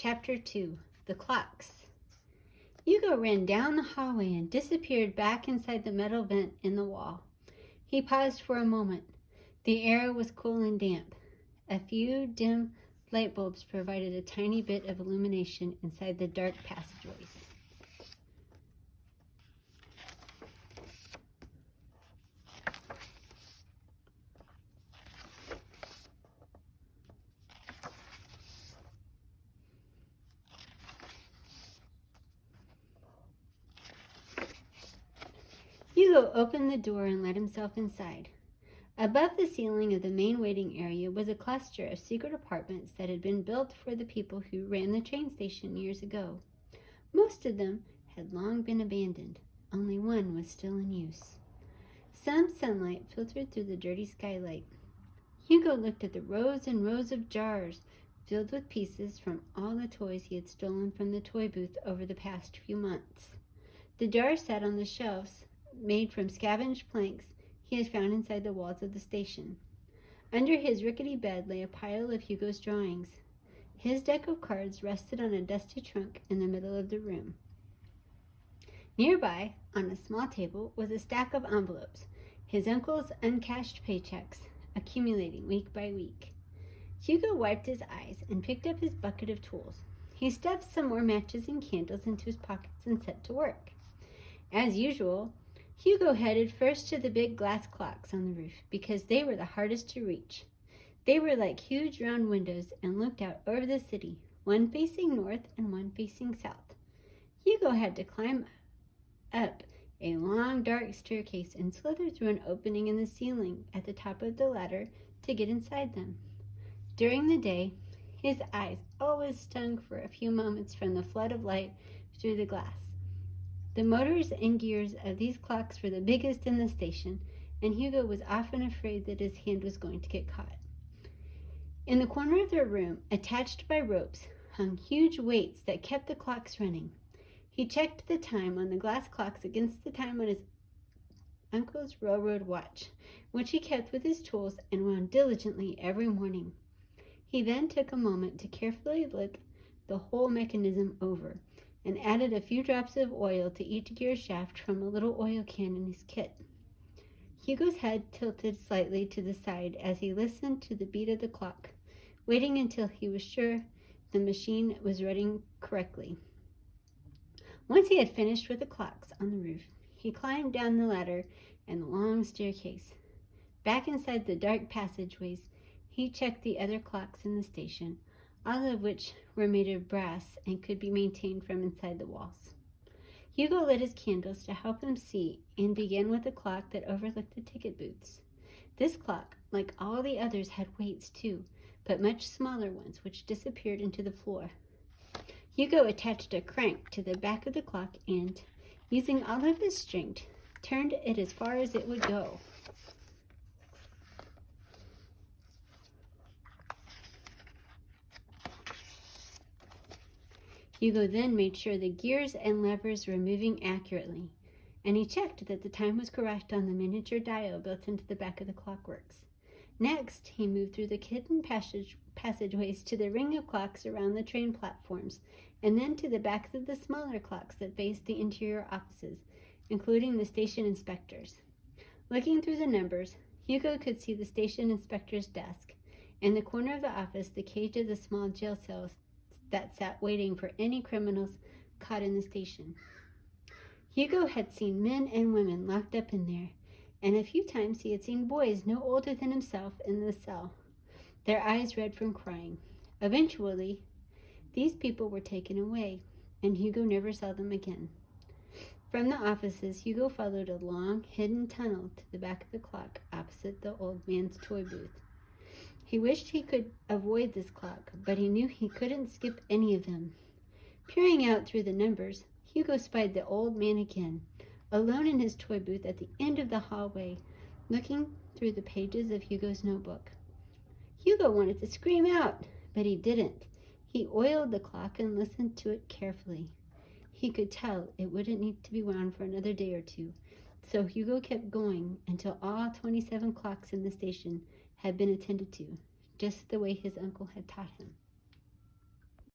Chapter 2, The Clocks. Hugo ran down the hallway and disappeared back inside the metal vent in the wall. He paused for a moment. The air was cool and damp. A few dim light bulbs provided a tiny bit of illumination inside the dark passageways. Hugo opened the door and let himself inside. Above the ceiling of the main waiting area was a cluster of secret apartments that had been built for the people who ran the train station years ago. Most of them had long been abandoned. Only one was still in use. Some sunlight filtered through the dirty skylight. Hugo looked at the rows and rows of jars filled with pieces from all the toys he had stolen from the toy booth over the past few months. The jars sat on the shelves made from scavenged planks he had found inside the walls of the station. Under his rickety bed lay a pile of Hugo's drawings. His deck of cards rested on a dusty trunk in the middle of the room. Nearby, on a small table, was a stack of envelopes, his uncle's uncashed paychecks, accumulating week by week. Hugo wiped his eyes and picked up his bucket of tools. He stuffed some more matches and candles into his pockets and set to work. As usual, Hugo headed first to the big glass clocks on the roof because they were the hardest to reach. They were like huge round windows and looked out over the city, one facing north and one facing south. Hugo had to climb up a long dark staircase and slither through an opening in the ceiling at the top of the ladder to get inside them. During the day, his eyes always stung for a few moments from the flood of light through the glass. The motors and gears of these clocks were the biggest in the station, and Hugo was often afraid that his hand was going to get caught. In the corner of their room, attached by ropes, hung huge weights that kept the clocks running. He checked the time on the glass clocks against the time on his uncle's railroad watch, which he kept with his tools and wound diligently every morning. He then took a moment to carefully look the whole mechanism over, and added a few drops of oil to each gear shaft from a little oil can in his kit. Hugo's head tilted slightly to the side as he listened to the beat of the clock, waiting until he was sure the machine was running correctly. Once he had finished with the clocks on the roof, he climbed down the ladder and the long staircase. Back inside the dark passageways, he checked the other clocks in the station, all of which were made of brass and could be maintained from inside the walls. Hugo lit his candles to help him see and began with the clock that overlooked the ticket booths. This clock, like all the others, had weights too, but much smaller ones which disappeared into the floor. Hugo attached a crank to the back of the clock and, using all of his strength, turned it as far as it would go. Hugo then made sure the gears and levers were moving accurately, and he checked that the time was correct on the miniature dial built into the back of the clockworks. Next, he moved through the hidden passageways to the ring of clocks around the train platforms, and then to the backs of the smaller clocks that faced the interior offices, including the station inspectors. Looking through the numbers, Hugo could see the station inspector's desk. In the corner of the office, the cage of the small jail cells that sat waiting for any criminals caught in the station. Hugo had seen men and women locked up in there, and a few times he had seen boys no older than himself in the cell, their eyes red from crying. Eventually, these people were taken away, and Hugo never saw them again. From the offices, Hugo followed a long, hidden tunnel to the back of the clock opposite the old man's toy booth. He wished he could avoid this clock, but he knew he couldn't skip any of them. Peering out through the numbers, Hugo spied the old man again, alone in his toy booth at the end of the hallway, looking through the pages of Hugo's notebook. Hugo wanted to scream out, but he didn't. He oiled the clock and listened to it carefully. He could tell it wouldn't need to be wound for another day or two, so Hugo kept going until all 27 clocks in the station had been attended to, just the way his uncle had taught him.